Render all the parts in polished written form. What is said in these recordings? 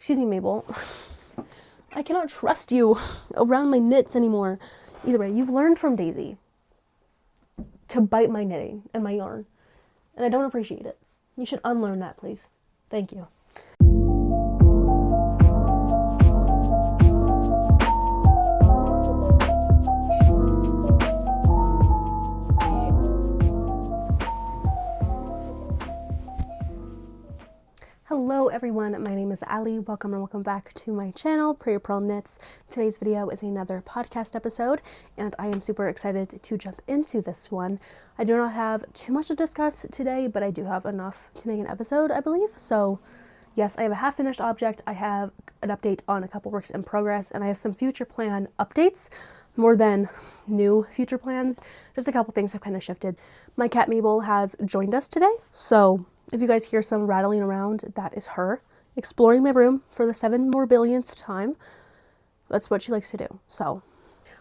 Excuse me, Mabel. I cannot trust you around my knits anymore. Either way, you've learned from Daisy to bite my knitting and my yarn, and I don't appreciate it. You should unlearn that, please. Thank you. Hello everyone, my name is Ali. Welcome back to my channel, Prairie Purl Knits. Today's video is another podcast episode, and I am super excited to jump into this one. I do not have too much to discuss today, but I do have enough to make an episode, I believe. So yes, I have a half-finished object, I have an update on a couple works in progress, and I have some future plan updates, more than new future plans. Just a couple things have kind of shifted. My cat Mabel has joined us today, so if you guys hear some rattling around, that is her exploring my room for the 7 more billionth time. That's what she likes to do.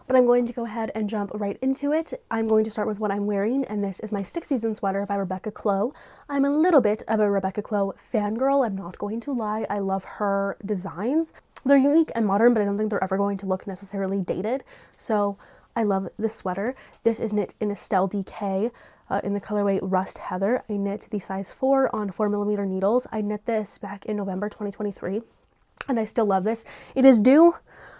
But I'm going to go ahead and jump right into it. I'm going to start with what I'm wearing, and this is my Stick Season sweater by Rebecca Clow. I'm a little bit of a Rebecca Clow fangirl, I'm not going to lie. I love her designs. They're unique and modern, but I don't think they're ever going to look necessarily dated. So I love this sweater. This is knit in Estelle DK. In the colorway Rust Heather. I knit the size 4 on 4mm needles. I knit this back in November 2023, and I still love this. It is due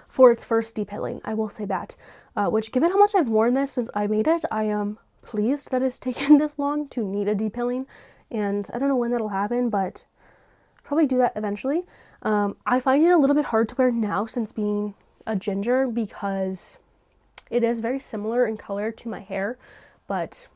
for its first depilling, I will say that, which, given how much I've worn this since I made it, I am pleased that it's taken this long to need a depilling, and I don't know when that'll happen, but probably do that eventually. I find it a little bit hard to wear now since being a ginger, because it is very similar in color to my hair, but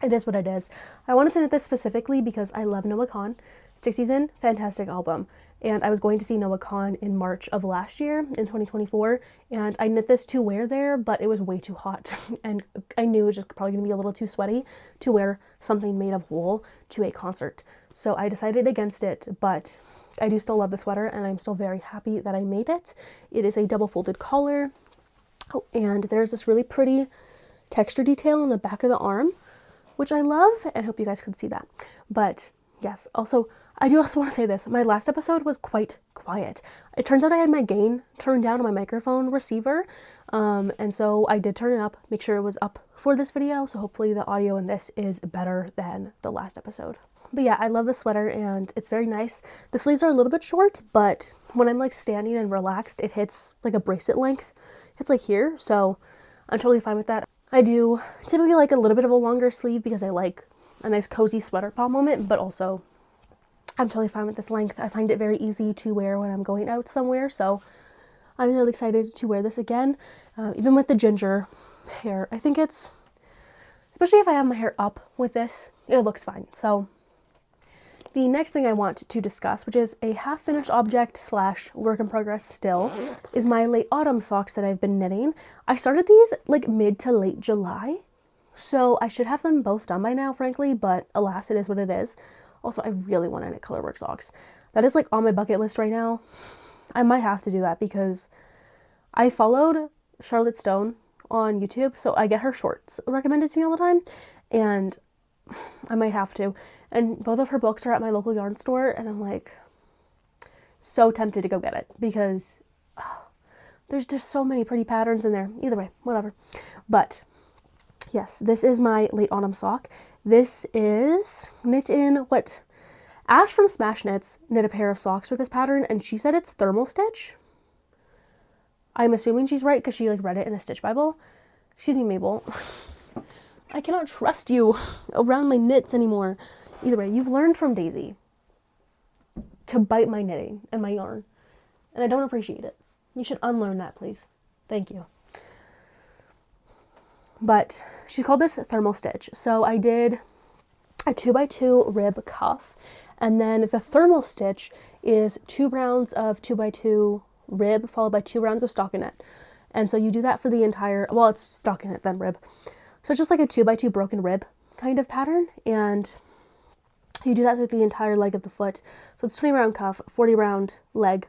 it is what it is. I wanted to knit this specifically because I love Noah Kahan. Stick Season, fantastic album. And I was going to see Noah Kahan in March of last year, in 2024, and I knit this to wear there, but it was way too hot. And I knew it was just probably going to be a little too sweaty to wear something made of wool to a concert. So I decided against it, but I do still love the sweater, and I'm still very happy that I made it. It is a double folded collar, and there's this really pretty texture detail on the back of the arm, which I love, and hope you guys could see that. But yes, also, I do also want to say this. My last episode was quite quiet. It turns out I had my gain turned down on my microphone receiver, and so I did turn it up, make sure it was up for this video, so hopefully the audio in this is better than the last episode. But yeah, I love the sweater, and it's very nice. The sleeves are a little bit short, but when I'm like standing and relaxed, it hits like a bracelet length. It's like here, so I'm totally fine with that. I do typically like a little bit of a longer sleeve because I like a nice cozy sweater palm moment, but also I'm totally fine with this length. I find it very easy to wear when I'm going out somewhere, so I'm really excited to wear this again. Even with the ginger hair, I think it's, especially if I have my hair up with this, it looks fine. So the next thing I want to discuss, which is a half-finished object / work in progress still, is my late autumn socks that I've been knitting. I started these like mid to late July, so I should have them both done by now, frankly, but alas, it is what it is. Also, I really want to knit colorwork socks. That is like on my bucket list right now. I might have to do that because I followed Charlotte Stone on YouTube, so I get her shorts recommended to me all the time, and I might have to. And both of her books are at my local yarn store, and I'm like so tempted to go get it because there's just so many pretty patterns in there. Either way, whatever. But yes, this is my late autumn sock. This is knit in what Ash from Smash Knits knit a pair of socks with this pattern, and she said it's thermal stitch. I'm assuming she's right because she like read it in a stitch bible. Excuse me, Mabel. I cannot trust you around my knits anymore. Either way, you've learned from Daisy to bite my knitting and my yarn, and I don't appreciate it. You should unlearn that, please. Thank you. But she called this thermal stitch. So I did a 2x2 rib cuff, and then the thermal stitch is 2 rounds of 2x2 rib followed by 2 rounds of stockinette. And so you do that for the entire, well, it's stockinette then rib. So it's just like a 2x2 broken rib kind of pattern, and you do that with the entire leg of the foot. So it's 20 round cuff, 40 round leg.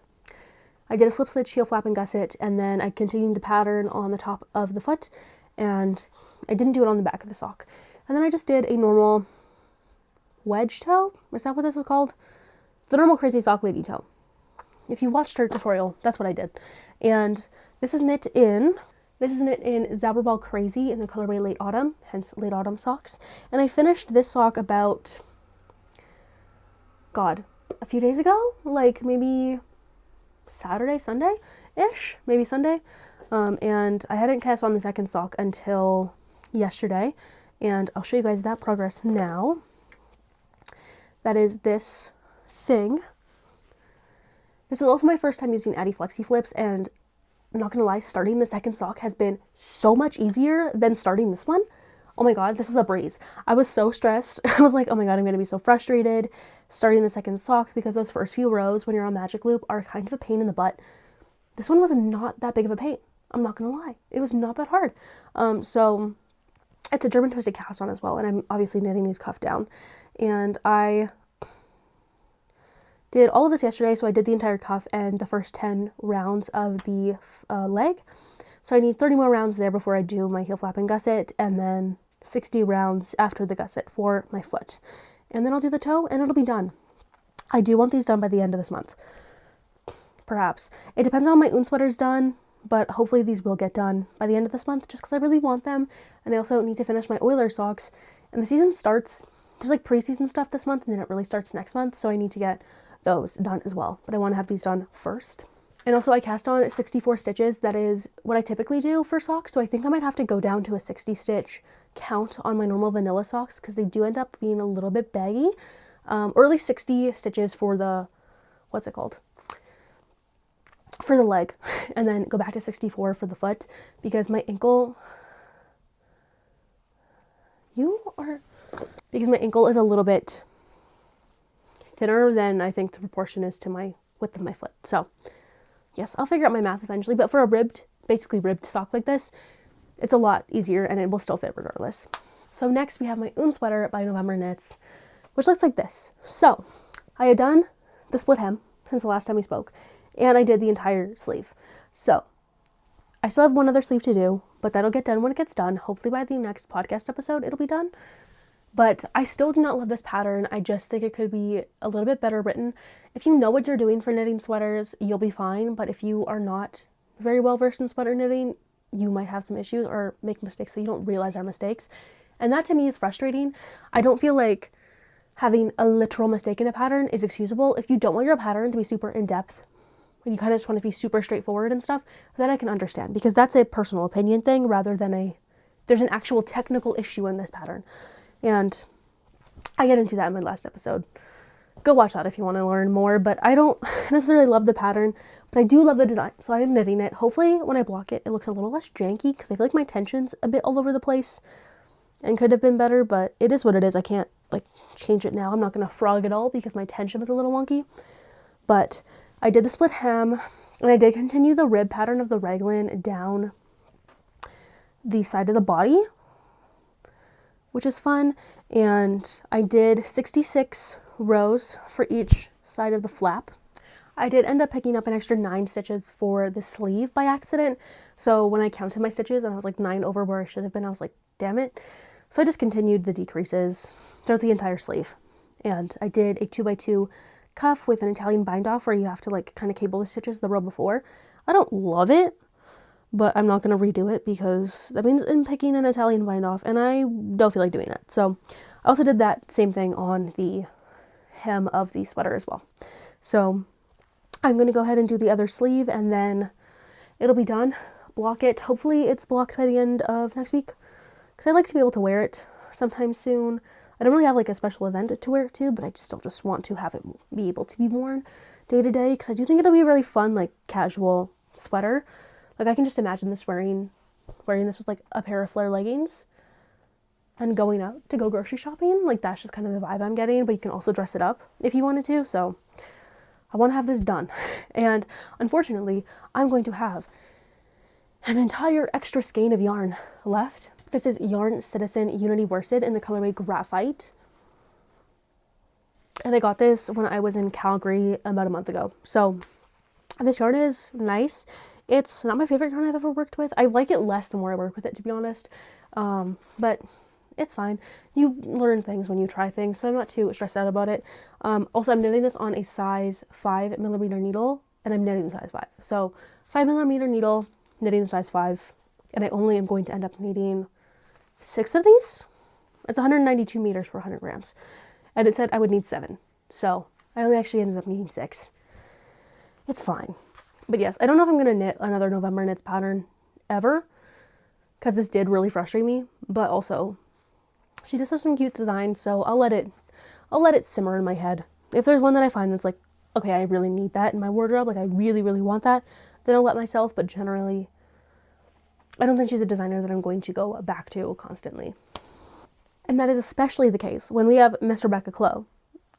I did a slip stitch, heel flap, and gusset, and then I continued the pattern on the top of the foot, and I didn't do it on the back of the sock. And then I just did a normal wedge toe. Is that what this is called? The normal crazy sock lady toe. If you watched her tutorial, that's what I did. And this is knit in Zabberball Crazy in the colorway Late Autumn, hence Late Autumn socks. And I finished this sock about, a few days ago, like maybe Saturday, Sunday-ish, maybe Sunday. And I hadn't cast on the second sock until yesterday, and I'll show you guys that progress now. That is this thing. This is also my first time using Addi Flexi Flips, and I'm not gonna lie, starting the second sock has been so much easier than starting this one. Oh my god, this was a breeze. I was so stressed. I was like, oh my god, I'm gonna be so frustrated starting the second sock, because those first few rows when you're on Magic Loop are kind of a pain in the butt. This one was not that big of a pain. I'm not gonna lie. It was not that hard. So it's a German twisted cast on as well, and I'm obviously knitting these cuff down. And I did all of this yesterday, so I did the entire cuff and the first 10 rounds of the leg. So I need 30 more rounds there before I do my heel flap and gusset, and then 60 rounds after the gusset for my foot. And then I'll do the toe, and it'll be done. I do want these done by the end of this month. Perhaps. It depends on when my Un sweater's done, but hopefully these will get done by the end of this month, just because I really want them. And I also need to finish my Oiler socks. And the season starts, there's like preseason stuff this month, and then it really starts next month, so I need to get those done as well. But I want to have these done first. And also I cast on 64 stitches. That is what I typically do for socks, so I think I might have to go down to a 60 stitch count on my normal vanilla socks, because they do end up being a little bit baggy. Or at least 60 stitches for the, what's it called? For the leg, and then go back to 64 for the foot, because my ankle is a little bit thinner than I think the proportion is to my width of my foot. So yes, I'll figure out my math eventually, but for a basically ribbed sock like this, it's a lot easier and it will still fit regardless. So next we have my Un sweater by November Knits, which looks like this. So I had done the split hem since the last time we spoke, and I did the entire sleeve. So I still have one other sleeve to do, but that'll get done when it gets done. Hopefully by the next podcast episode, it'll be done. But I still do not love this pattern. I just think it could be a little bit better written. If you know what you're doing for knitting sweaters, you'll be fine. But if you are not very well versed in sweater knitting, you might have some issues or make mistakes that you don't realize are mistakes. And that to me is frustrating. I don't feel like having a literal mistake in a pattern is excusable. If you don't want your pattern to be super in-depth, when you kind of just want to be super straightforward and stuff, that I can understand, because that's a personal opinion thing rather than there's an actual technical issue in this pattern. And I get into that in my last episode. Go watch that if you want to learn more, but I don't necessarily love the pattern, but I do love the design, so I'm knitting it. Hopefully when I block it, it looks a little less janky, because I feel like my tension's a bit all over the place and could have been better, but it is what it is. I can't change it now. I'm not going to frog it all because my tension was a little wonky, but I did the split hem, and I did continue the rib pattern of the raglan down the side of the body, which is fun. And I did 66 rows for each side of the flap. I did end up picking up an extra 9 stitches for the sleeve by accident. So when I counted my stitches and I was like 9 over where I should have been, I was like, damn it. So I just continued the decreases throughout the entire sleeve. And I did a 2x2 cuff with an Italian bind off where you have to kind of cable the stitches the row before. I don't love it, but I'm not going to redo it because that means I'm picking an Italian bind off, and I don't feel like doing that. So I also did that same thing on the hem of the sweater as well. So I'm going to go ahead and do the other sleeve, and then it'll be done. Block it. Hopefully it's blocked by the end of next week, because I'd like to be able to wear it sometime soon. I don't really have a special event to wear it to, but I still just want to have it be able to be worn day to day, because I do think it'll be a really fun, casual sweater. I can just imagine this wearing this with a pair of flare leggings and going out to go grocery shopping. That's just kind of the vibe I'm getting, but you can also dress it up if you wanted to. So I want to have this done. And unfortunately, I'm going to have an entire extra skein of yarn left. This is Yarn Citizen Unity Worsted in the colorway Graphite. And I got this when I was in Calgary about a month ago. So this yarn is nice. It's not my favorite yarn I've ever worked with. I like it less the more I work with it, to be honest. But it's fine. You learn things when you try things, so I'm not too stressed out about it. Also, I'm knitting this on a size 5mm needle, and I'm knitting the size 5. So 5mm needle, knitting the size 5, and I only am going to end up needing 6 of these. It's 192 meters per 100 grams. And it said I would need 7. So I only actually ended up needing 6. It's fine. But yes, I don't know if I'm going to knit another November knits pattern ever, because this did really frustrate me. But also, she does have some cute designs, so I'll let it simmer in my head. If there's one that I find that's like, okay, I really need that in my wardrobe, like I really, really want that, then I'll let myself. But generally, I don't think she's a designer that I'm going to go back to constantly. And that is especially the case when we have Miss Rebecca Clow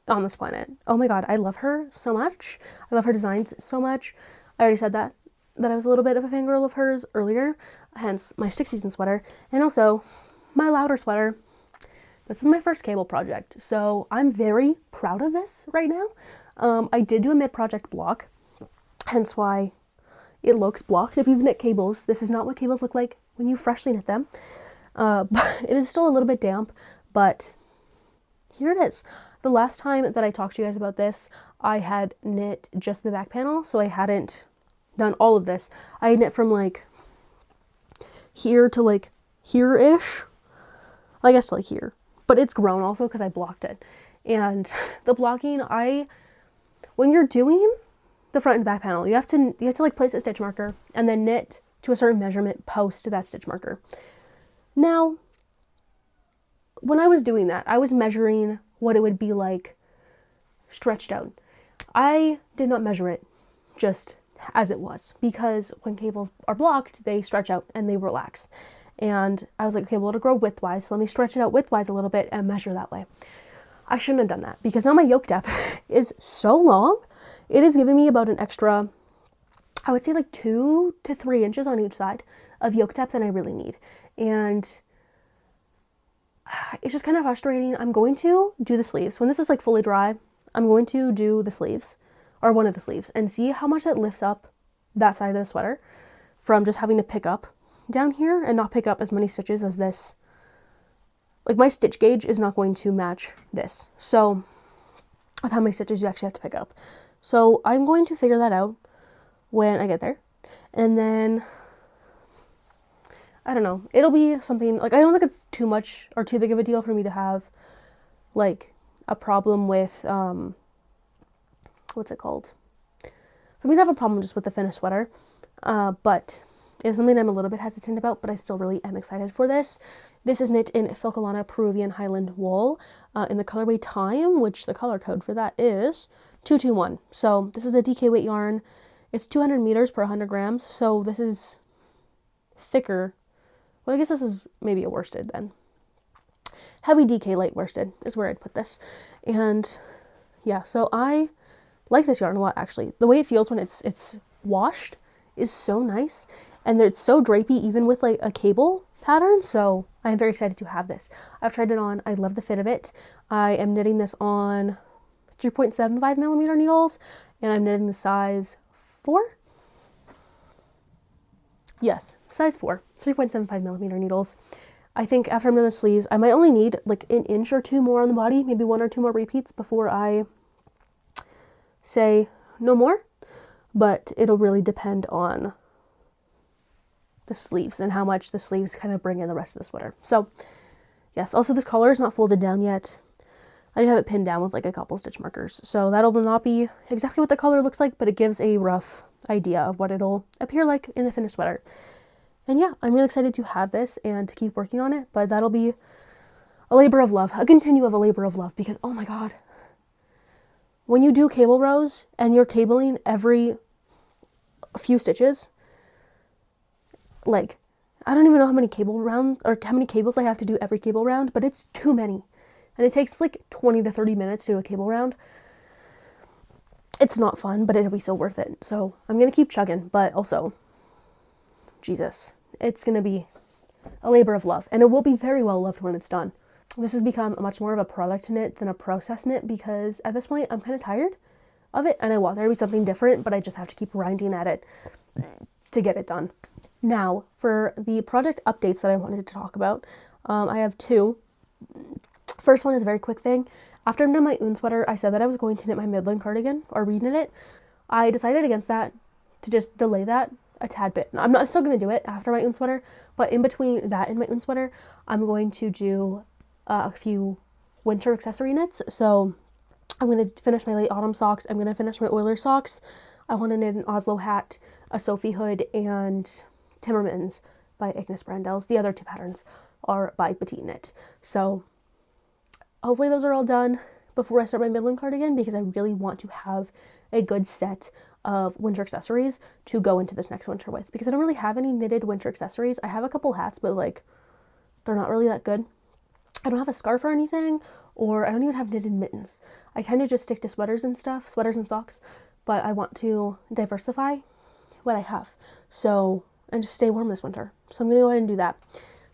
on this planet. Oh my god, I love her so much. I love her designs so much. I already said that I was a little bit of a fangirl of hers earlier, hence my stick season sweater, and also my louder sweater. This is my first cable project, so I'm very proud of this right now. I did do a mid-project block, hence why it looks blocked. If you've knit cables, this is not what cables look like when you freshly knit them. But it is still a little bit damp, but here it is. The last time that I talked to you guys about this, I had knit just the back panel, so I hadn't done all of this. I had knit from like here to like here-ish. I guess to like here. But it's grown also because I blocked it. And the blocking, when you're doing the front and back panel, you have to like place a stitch marker and then knit to a certain measurement post that stitch marker. Now, when I was doing that, I was measuring what it would be like stretched out. I did not measure it just as it was, because when cables are blocked, they stretch out and they relax. And I was like, okay, well, it'll grow widthwise, so let me stretch it out widthwise a little bit and measure that way. I shouldn't have done that, because now my yoke depth is so long. It is giving me about an extra, I would say like 2 to 3 inches on each side of yoke depth than I really need. And it's just kind of frustrating. I'm going to do the sleeves. When this is like fully dry, I'm going to do the sleeves, or one of the sleeves, and see how much that lifts up that side of the sweater from just having to pick up down here and not pick up as many stitches as this. Like, my stitch gauge is not going to match this. So with how many stitches you actually have to pick up. So I'm going to figure that out when I get there. And then, I don't know, it'll be something, like, I don't think it's too much or too big of a deal for me to have, like, a problem with, what's it called? For me to have a problem just with the finished sweater, but it's something I'm a little bit hesitant about, but I still really am excited for this. This is knit in Filcolana Peruvian Highland wool, in the colorway Time, which the color code for that is 221. So this is a DK weight yarn. It's 200 meters per 100 grams, so this is thicker. Well, I guess this is maybe a worsted then. Heavy DK light worsted is where I'd put this. And yeah, so I like this yarn a lot, actually. The way it feels when it's washed is so nice. And it's so drapey, even with like a cable pattern. So I'm very excited to have this. I've tried it on. I love the fit of it. I am knitting this on 3.75 millimeter needles, and I'm knitting the size 4. Yes, size 4, 3.75 millimeter needles. I think after I'm done the sleeves, I might only need like an inch or 2 more on the body, maybe 1 or 2 more repeats before I say no more. But it'll really depend on the sleeves and how much the sleeves kind of bring in the rest of the sweater. So yes, also this collar is not folded down yet. I just have it pinned down with like a couple stitch markers. So that'll not be exactly what the color looks like, but it gives a rough idea of what it'll appear like in the finished sweater. And yeah, I'm really excited to have this and to keep working on it, but that'll be a labor of love, a continue of a labor of love, because oh my god, when you do cable rows and you're cabling every few stitches, like, I don't even know how many cable rounds or how many cables I have to do every cable round, but it's too many. And it takes like 20 to 30 minutes to do a cable round. It's not fun, but it'll be so worth it. So I'm going to keep chugging, but also, Jesus, it's going to be a labor of love. And it will be very well loved when it's done. This has become much more of a product knit than a process knit, because at this point I'm kind of tired of it and I want there to be something different, but I just have to keep grinding at it to get it done. Now, for the project updates that I wanted to talk about, I have 2. First one is a very quick thing. After I knit my Oon sweater, I said that I was going to knit my Midland cardigan, or reknit it. I decided against that, to just delay that a tad bit. I'm still going to do it after my own sweater, but in between that and my own sweater, I'm going to do a few winter accessory knits. So I'm going to finish my late autumn socks. I'm going to finish my Oiler socks. I want to knit an Oslo hat, a Sophie hood, and Timmermans by Ignis Brandel's. The other two patterns are by Petite Knit. So hopefully those are all done before I start my Midland cardigan, because I really want to have a good set of winter accessories to go into this next winter with, because I don't really have any knitted winter accessories. I have a couple hats, but like they're not really that good. I don't have a scarf or anything, or I don't even have knitted mittens. I tend to just stick to sweaters and socks, but I want to diversify what I have, so, and just stay warm this winter. So I'm gonna go ahead and do that.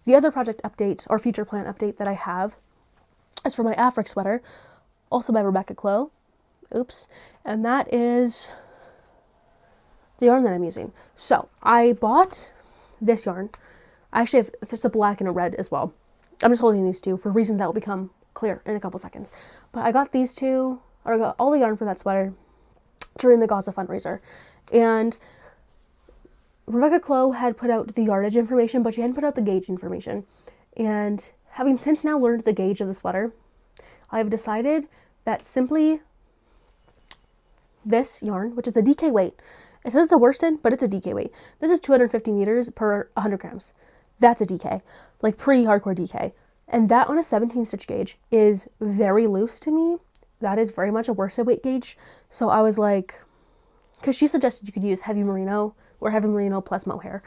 The other project update or future plan update that I have is for my Afric sweater, also by Rebecca Clow. Oops. And that is the yarn that I'm using. So I bought this yarn. I actually have, there's a black and a red as well. I'm just holding these two for reasons that will become clear in a couple seconds. But I got these two, or I got all the yarn for that sweater during the Gaza fundraiser. And Rebecca Clow had put out the yardage information, but she hadn't put out the gauge information. And having since now learned the gauge of the sweater, I've decided that simply this yarn, which is a DK weight, it says it's a worsted, but it's a DK weight. This is 250 meters per 100 grams. That's a DK, like pretty hardcore DK. And that on a 17 stitch gauge is very loose to me. That is very much a worsted weight gauge. So I was like, because she suggested you could use heavy merino or heavy merino plus mohair.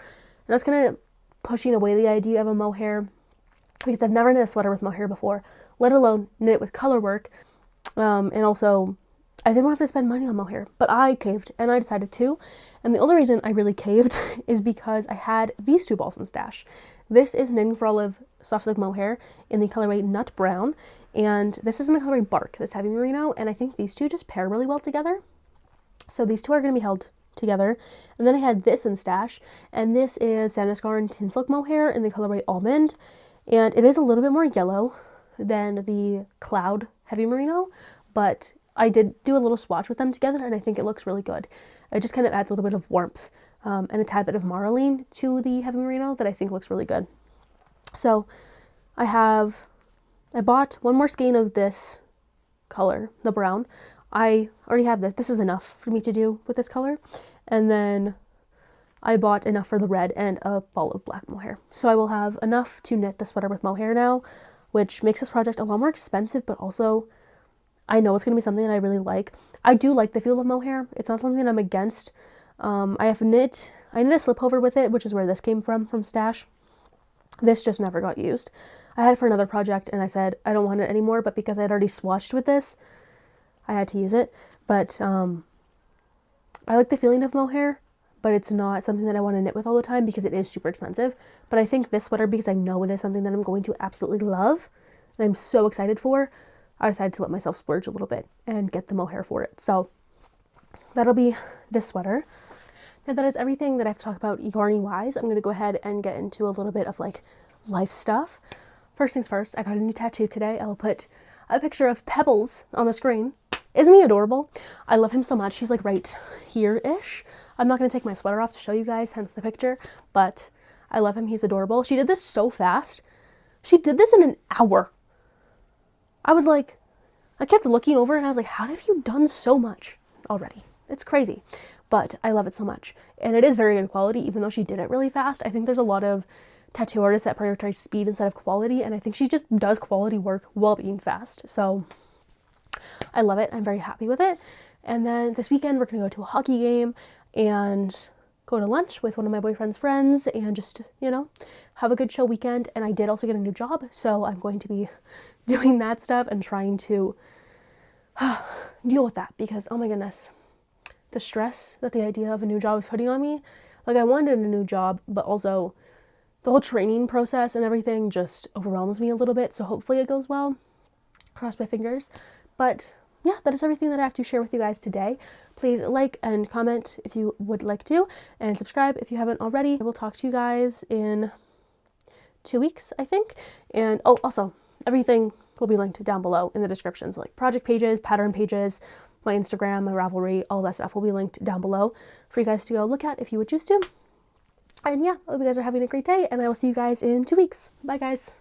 And I was kind of pushing away the idea of a mohair, because I've never knit a sweater with mohair before, let alone knit it with color work. And also, I didn't want to have to spend money on mohair, but I caved, and I decided to. And the only reason I really caved is because I had these two balls in stash. This is Knitting for Olive Soft Silk Mohair in the colorway Nut Brown, and this is in the colorway Bark, this heavy merino, and I think these two just pair really well together. So these two are going to be held together. And then I had this in stash, and this is Sandusgarn Tin Silk Mohair in the colorway Almond, and it is a little bit more yellow than the Cloud heavy merino, but I did do a little swatch with them together, and I think it looks really good. It just kind of adds a little bit of warmth and a tad bit of marling to the heavy merino that I think looks really good. So I bought one more skein of this color, the brown. I already have this. This is enough for me to do with this color. And then I bought enough for the red and a ball of black mohair. So I will have enough to knit the sweater with mohair now, which makes this project a lot more expensive, but also I know it's going to be something that I really like. I do like the feel of mohair. It's not something I'm against. I knit a slip over with it, which is where this came from Stash. This just never got used. I had it for another project, and I said I don't want it anymore, but because I'd already swatched with this, I had to use it. But I like the feeling of mohair, but it's not something that I want to knit with all the time because it is super expensive. But I think this sweater, because I know it is something that I'm going to absolutely love, and I'm so excited for, I decided to let myself splurge a little bit and get the mohair for it. So that'll be this sweater. Now that is everything that I have to talk about yarny wise. I'm going to go ahead and get into a little bit of like life stuff. First things first, I got a new tattoo today. I will put a picture of Pebbles on the screen. Isn't he adorable? I love him so much. He's like right here-ish. I'm not going to take my sweater off to show you guys, hence the picture, but I love him. He's adorable. She did this so fast. She did this in an hour. I was like, I kept looking over and I was like, how have you done so much already? It's crazy, but I love it so much. And it is very good quality, even though she did it really fast. I think there's a lot of tattoo artists that prioritize speed instead of quality, and I think she just does quality work while being fast. So I love it. I'm very happy with it. And then this weekend, we're going to go to a hockey game and go to lunch with one of my boyfriend's friends and just, you know, have a good chill weekend. And I did also get a new job, so I'm going to be doing that stuff and trying to deal with that because, oh my goodness, the stress that the idea of a new job is putting on me. Like, I wanted a new job, but also the whole training process and everything just overwhelms me a little bit. So hopefully it goes well. Cross my fingers. But yeah, that is everything that I have to share with you guys today. Please like and comment if you would like to, and subscribe if you haven't already. I will talk to you guys in 2 weeks, I think. And oh, also, everything will be linked down below in the descriptions, like project pages, pattern pages, my Instagram, my Ravelry, all that stuff will be linked down below for you guys to go look at if you would choose to. And yeah, I hope you guys are having a great day, and I will see you guys in 2 weeks. Bye, guys.